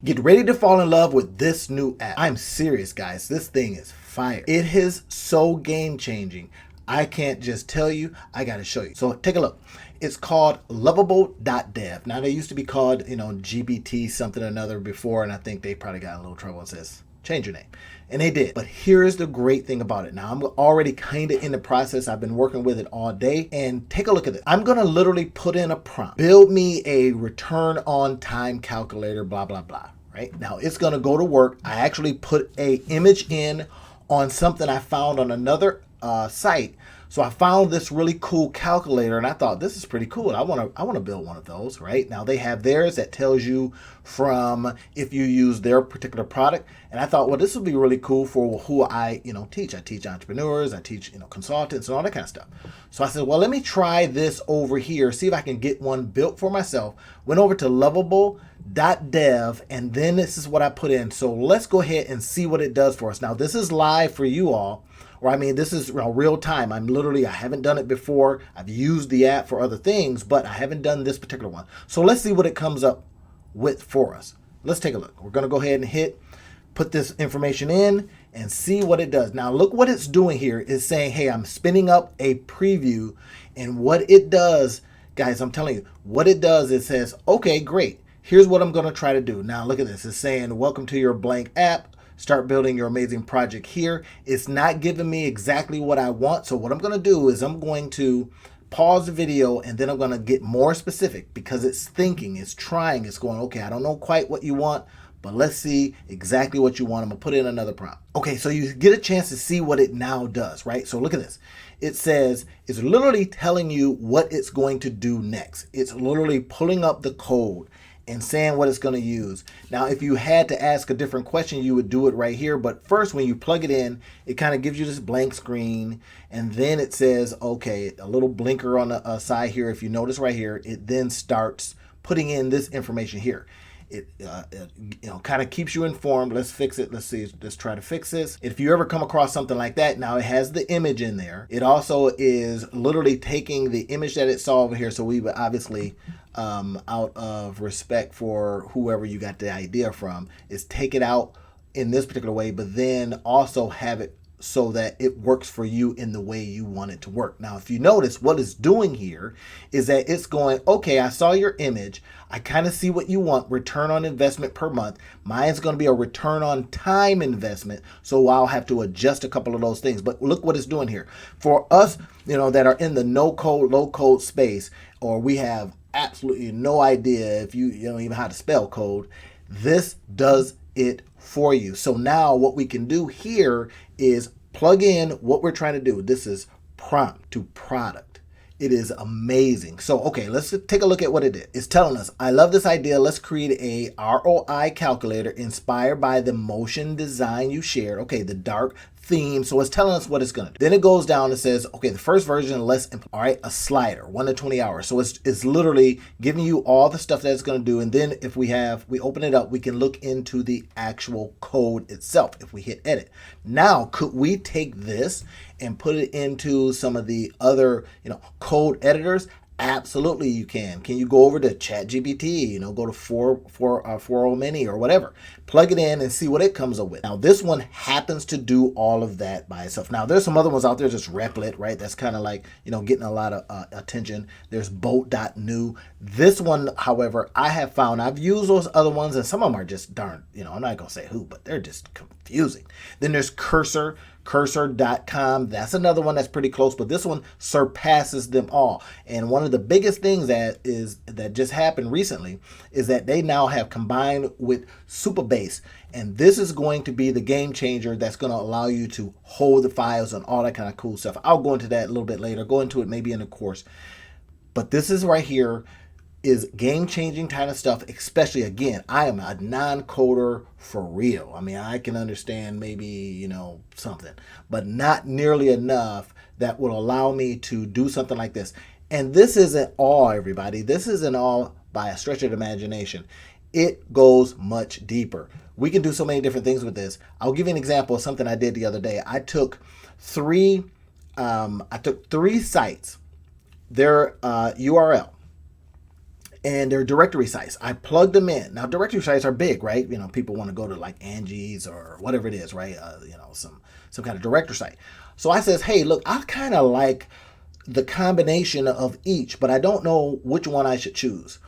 Get ready to fall in love with this new app. I'm serious, guys. This thing is fire. It is so game changing. I can't just tell you, I gotta show you. So take a look. It's called Lovable.dev. Now they used to be called, GBT something or another before, and I think they probably got in a little trouble and says, change your name. And they did. But here's the great thing about it. Now I'm already kind of in the process. I've been working with it all day. And take a look at this. I'm going to literally put in a prompt. Build me a return on time calculator, blah, blah, blah. Right? Now it's going to go to work. I actually put a image in on something I found on another site. So I found this really cool calculator and I thought this is pretty cool. I want to build one of those, right? Now they have theirs that tells you from if you use their particular product. And I thought, well, this would be really cool for who I, teach. I teach entrepreneurs, I teach, consultants and all that kind of stuff. So I said, well, let me try this over here, see if I can get one built for myself. Went over to Lovable.dev and then this is what I put in. So let's go ahead and see what it does for us. Now this is live for you all. Or this is real time. I haven't done it before. I've used the app for other things, but I haven't done this particular one. So let's see what it comes up with for us. Let's take a look. We're gonna go ahead and put this information in and see what it does. Now look what it's doing here. It's saying, hey, I'm spinning up a preview, and what it does, guys, I'm telling you, what it does, it says, okay, great. Here's what I'm gonna try to do. Now look at this. It's saying, welcome to your blank app. Start building your amazing project here. It's not giving me exactly what I want. So what I'm going to do is I'm going to pause the video and then I'm going to get more specific because it's thinking, it's trying, it's going, okay, I don't know quite what you want, but let's see exactly what you want. I'm going to put in another prompt. Okay, so you get a chance to see what it now does, right? So look at this. It says, it's literally telling you what it's going to do next. It's literally pulling up the code and saying what it's going to use. Now, if you had to ask a different question, you would do it right here. But first, when you plug it in, it kind of gives you this blank screen. And then it says, okay, a little blinker on the side here. If you notice right here, it then starts putting in this information here. It kind of keeps you informed. Let's fix it. Let's try to fix this. If you ever come across something like that, now it has the image in there. It also is literally taking the image that it saw over here. So we would obviously, out of respect for whoever you got the idea from, is take it out in this particular way, but then also have it so that it works for you in the way you want it to work. Now, if you notice, what it's doing here is that it's going, okay, I saw your image. I kind of see what you want, return on investment per month. Mine's going to be a return on time investment. So I'll have to adjust a couple of those things. But look what it's doing here. For us, that are in the no code, low code space, or we have absolutely no idea if you don't even know how to spell code, this does it for you. So now what we can do here is plug in what we're trying to do. This is prompt to product. It is amazing. So, okay, let's take a look at what it did. It's telling us, I love this idea. Let's create a ROI calculator inspired by the motion design you shared. Okay, the dark theme. So it's telling us what it's going to do. Then it goes down and says, okay, the first version, all right, a slider, 1 to 20 hours. So it's literally giving you all the stuff that it's going to do. And then if we open it up, we can look into the actual code itself. If we hit edit. Now, could we take this and put it into some of the other, code editors? Absolutely, you can. Can you go over to ChatGPT, go to 4.0 Mini or whatever, plug it in and see what it comes up with. Now, this one happens to do all of that by itself. Now, there's some other ones out there, just Replit, right? That's kind of like, getting a lot of attention. There's Boat.new. This one, however, I have found, I've used those other ones and some of them are just darn, I'm not going to say who, but they're just confusing. Then there's Cursor.com. That's another one that's pretty close, but this one surpasses them all. And one of the biggest things that just happened recently is that they now have combined with Superbase. And this is going to be the game changer that's going to allow you to hold the files and all that kind of cool stuff. I'll go into that a little bit later, go into it maybe in the course. But this is right here is game-changing kind of stuff, especially, again, I am a non-coder for real. I can understand maybe, something, but not nearly enough that will allow me to do something like this. And this isn't all, everybody. This isn't all by a stretch of the imagination. It goes much deeper. We can do so many different things with this. I'll give you an example of something I did the other day. I took three sites, their URL, and they're directory sites. I plugged them in. Now, directory sites are big, right? You know, people want to go to like Angie's or whatever it is, right? You know, some kind of directory site. So I says, hey, look, I kind of like the combination of each, but I don't know which one I should choose.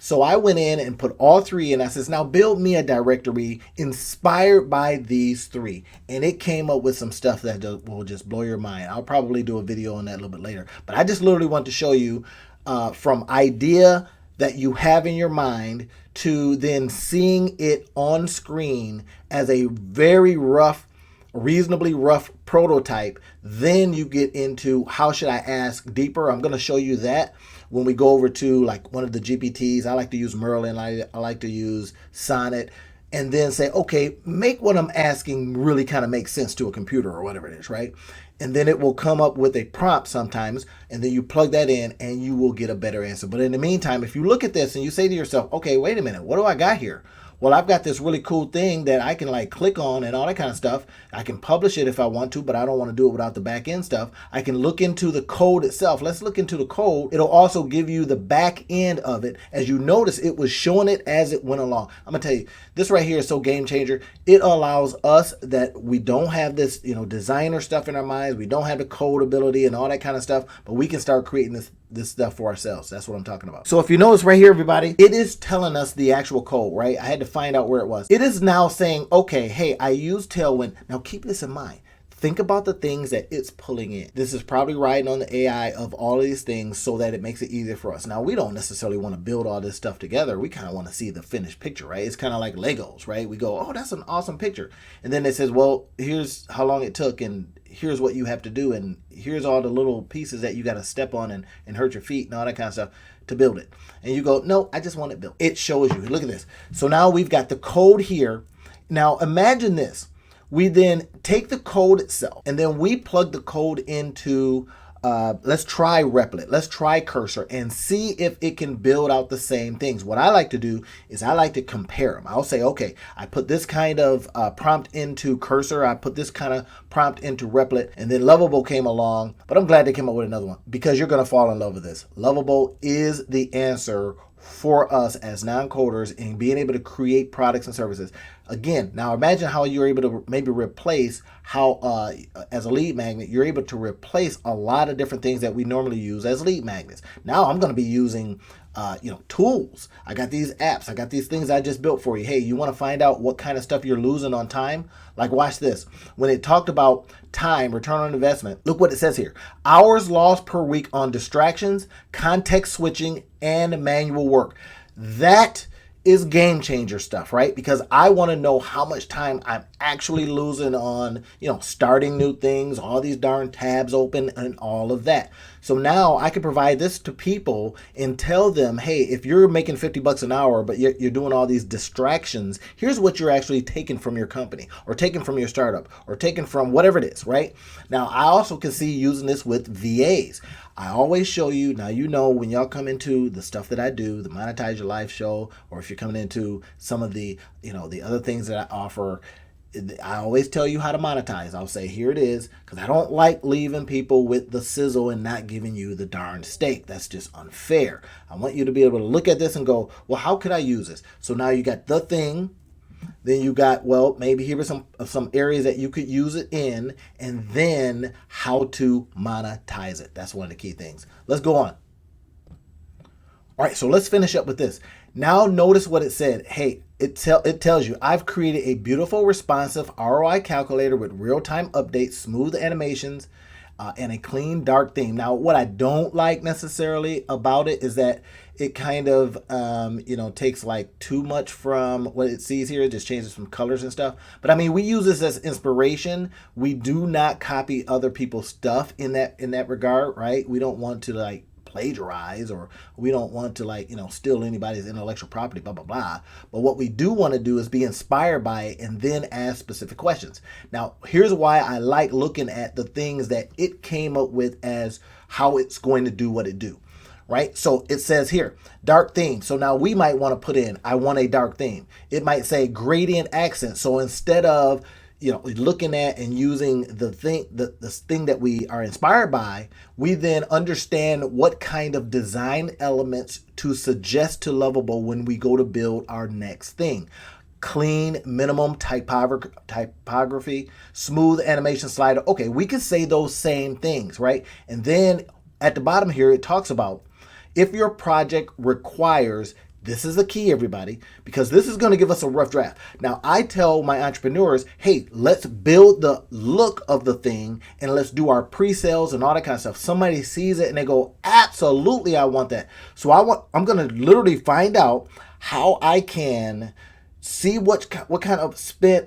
So I went in and put all three in. I says, now build me a directory inspired by these three. And it came up with some stuff that will just blow your mind. I'll probably do a video on that a little bit later. But I just literally want to show you from idea that you have in your mind to then seeing it on screen as a very rough, reasonably rough prototype. Then you get into how should I ask deeper. I'm going to show you that when we go over to like one of the GPTs. I like to use Merlin. I like to use Sonnet, and then say, okay, make what I'm asking really kind of make sense to a computer or whatever it is, right? And then it will come up with a prompt sometimes, and then you plug that in and you will get a better answer. But in the meantime, if you look at this and you say to yourself, okay, wait a minute, what do I got here? Well, I've got this really cool thing that I can like click on and all that kind of stuff. I can publish it if I want to, but I don't want to do it without the back end stuff. I can look into the code itself. Let's look into the code. It'll also give you the back end of it. As you notice, it was showing it as it went along. I'm going to tell you, this right here is so game changer. It allows us that we don't have this, you know, designer stuff in our minds. We don't have the code ability and all that kind of stuff, but we can start creating this stuff for ourselves. That's what I'm talking about. So if you notice right here, everybody, it is telling us the actual code, right? I had to find out where it was. It is now saying, okay, hey, I use Tailwind. Now keep this in mind. Think about the things that it's pulling in. This is probably riding on the AI of all of these things so that it makes it easier for us. Now, we don't necessarily want to build all this stuff together. We kind of want to see the finished picture, right? It's kind of like Legos, right? We go, oh, that's an awesome picture. And then it says, well, here's how long it took, and here's what you have to do, and here's all the little pieces that you got to step on and hurt your feet and all that kind of stuff to build it. And you go, no, I just want it built. It shows you. Look at this. So now we've got the code here. Now imagine this. We then take the code itself and then we plug the code into, let's try Replit, let's try Cursor and see if it can build out the same things. What I like to do is I like to compare them. I'll say, okay, I put this kind of prompt into Cursor, I put this kind of prompt into Replit, and then Lovable came along, but I'm glad they came up with another one because you're going to fall in love with this. Lovable is the answer for us as non-coders in being able to create products and services. Again, now imagine how you're able to maybe replace how, as a lead magnet, you're able to replace a lot of different things that we normally use as lead magnets. Now I'm going to be using, tools. I got these apps. I got these things I just built for you. Hey, you want to find out what kind of stuff you're losing on time? Like, watch this. When it talked about time, return on investment, look what it says here. Hours lost per week on distractions, context switching, and manual work. That is game changer stuff, right? Because I want to know how much time I'm actually losing on, starting new things, all these darn tabs open and all of that. So now I can provide this to people and tell them, hey, if you're making $50 an hour, but you're doing all these distractions, here's what you're actually taking from your company or taking from your startup or taking from whatever it is, right? Now, I also can see using this with VAs. I always show you, now when y'all come into the stuff that I do, the Monetize Your Life show, or if you're coming into some of the, the other things that I offer, I always tell you how to monetize. I'll say, here it is, because I don't like leaving people with the sizzle and not giving you the darn steak. That's just unfair. I want you to be able to look at this and go, well, how could I use this? So now you got the thing. Then you got, well, maybe here are some areas that you could use it in, and then how to monetize it. That's one of the key things. Let's go on. All right, so let's finish up with this. Now notice what it said. Hey, it tells you, I've created a beautiful, responsive ROI calculator with real-time updates, smooth animations, and a clean, dark theme. Now, what I don't like necessarily about it is that it kind of, takes like too much from what it sees here. It just changes some colors and stuff. But I mean, we use this as inspiration. We do not copy other people's stuff in that regard, right? We don't want to plagiarize, or we don't want to steal anybody's intellectual property, blah, blah, blah. But what we do want to do is be inspired by it and then ask specific questions. Now, here's why I like looking at the things that it came up with as how it's going to do what it do, right? So it says here, dark theme. So now we might want to put in, I want a dark theme. It might say gradient accent. So instead of looking at and using the thing that we are inspired by, we then understand what kind of design elements to suggest to Lovable when we go to build our next thing. Clean, minimum typography, smooth animation slider. Okay, we can say those same things, right? And then at the bottom here, it talks about if your project requires, this is the key, everybody, because this is going to give us a rough draft. Now, I tell my entrepreneurs, hey, let's build the look of the thing and let's do our pre-sales and all that kind of stuff. Somebody sees it and they go, absolutely, I want that. So I'm going to literally find out how I can see what kind of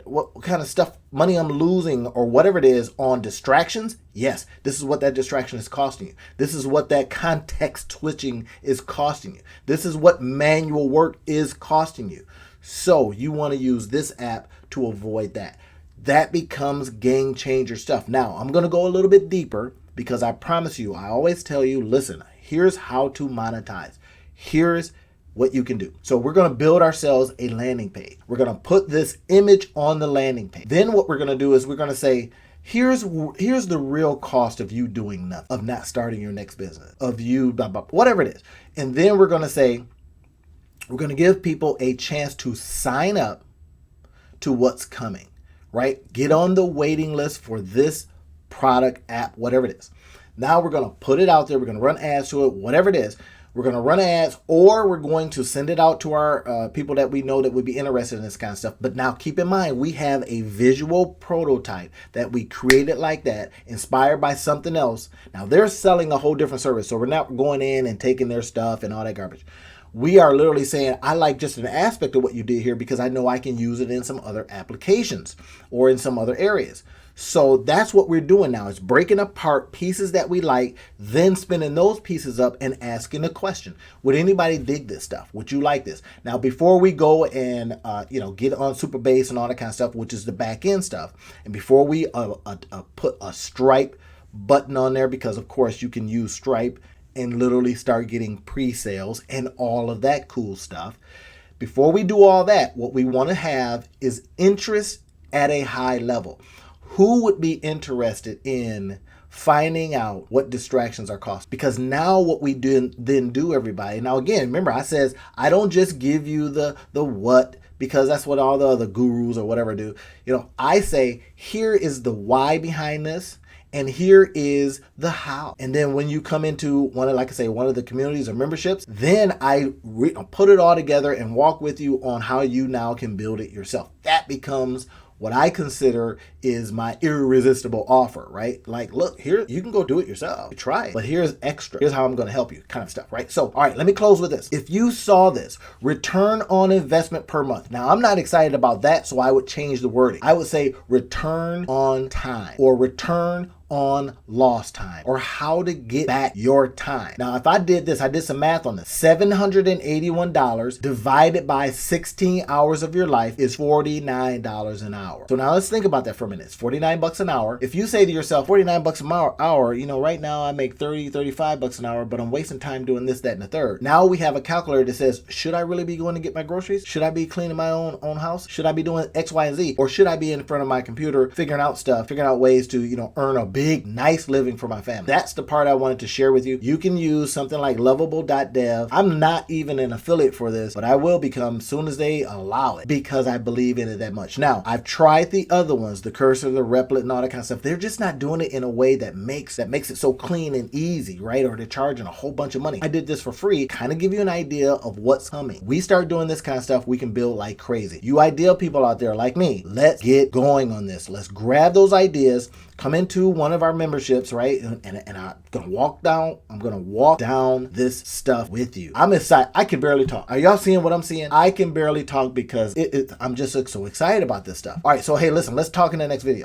what kind of stuff, money I'm losing or whatever it is on distractions. Yes, this is what that distraction is costing you. This is what that context switching is costing you. This is what manual work is costing you. So you want to use this app to avoid that. That becomes game changer stuff. Now, I'm going to go a little bit deeper because I promise you, I always tell you, listen, here's how to monetize. Here's what you can do. So we're going to build ourselves a landing page. We're going to put this image on the landing page. Then what we're going to do is we're going to say, here's the real cost of you doing nothing, of not starting your next business, of you, blah, blah, whatever it is. And then we're going to say, we're going to give people a chance to sign up to what's coming, right? Get on the waiting list for this product, app, whatever it is. Now we're going to put it out there. We're going to run ads to it, whatever it is. We're going to run ads, or we're going to send it out to our people that we know that would be interested in this kind of stuff. But now keep in mind, we have a visual prototype that we created like that, inspired by something else. Now they're selling a whole different service. So we're not going in and taking their stuff and all that garbage. We are literally saying, I like just an aspect of what you did here because I know I can use it in some other applications or in some other areas. So that's what we're doing now, is breaking apart pieces that we like, then spinning those pieces up and asking a question. Would anybody dig this stuff? Would you like this? Now, before we go and get on Superbase and all that kind of stuff, which is the back end stuff, and before we put a Stripe button on there, because of course you can use Stripe and literally start getting pre-sales and all of that cool stuff. Before we do all that, what we want to have is interest at a high level. Who would be interested in finding out what distractions are costing? Because now what we then do, everybody. Now again, remember I says I don't just give you the what, because that's what all the other gurus or whatever do. I say here is the why behind this, and here is the how. And then when you come into one of the communities or memberships, then I put it all together and walk with you on how you now can build it yourself. That becomes what I consider is my irresistible offer, right? Like, look, here, you can go do it yourself. Try it, but here's extra. Here's how I'm going to help you, kind of stuff, right? So, all right, let me close with this. If you saw this, return on investment per month. Now, I'm not excited about that, so I would change the wording. I would say return on time, or return on lost time, or how to get back your time. Now, if I did this, I did some math on this. $781 divided by 16 hours of your life is $49 an hour. So now let's think about that for a minute. It's 49 bucks an hour. If you say to yourself, 49 bucks an hour, right now I make 30, 35 bucks an hour, but I'm wasting time doing this, that, and the third. Now we have a calculator that says, should I really be going to get my groceries? Should I be cleaning my own house? Should I be doing X, Y, and Z? Or should I be in front of my computer figuring out ways to, earn a big, nice living for my family? That's the part I wanted to share with you. You can use something like Lovable.dev. I'm not even an affiliate for this, but I will become soon as they allow it, because I believe in it that much. Now, I've tried the other ones, the Cursor, the Replit, and all that kind of stuff. They're just not doing it in a way that makes it so clean and easy, right? Or they're charging a whole bunch of money. I did this for free, kind of give you an idea of what's coming. We start doing this kind of stuff, we can build like crazy. You ideal people out there like me, let's get going on this. Let's grab those ideas, come into one of our memberships, right? And I'm gonna walk down this stuff with you. I'm excited. I can barely talk. Are y'all seeing what I'm seeing? I can barely talk because I'm just so excited about this stuff. All right, so hey, listen, let's talk in the next video.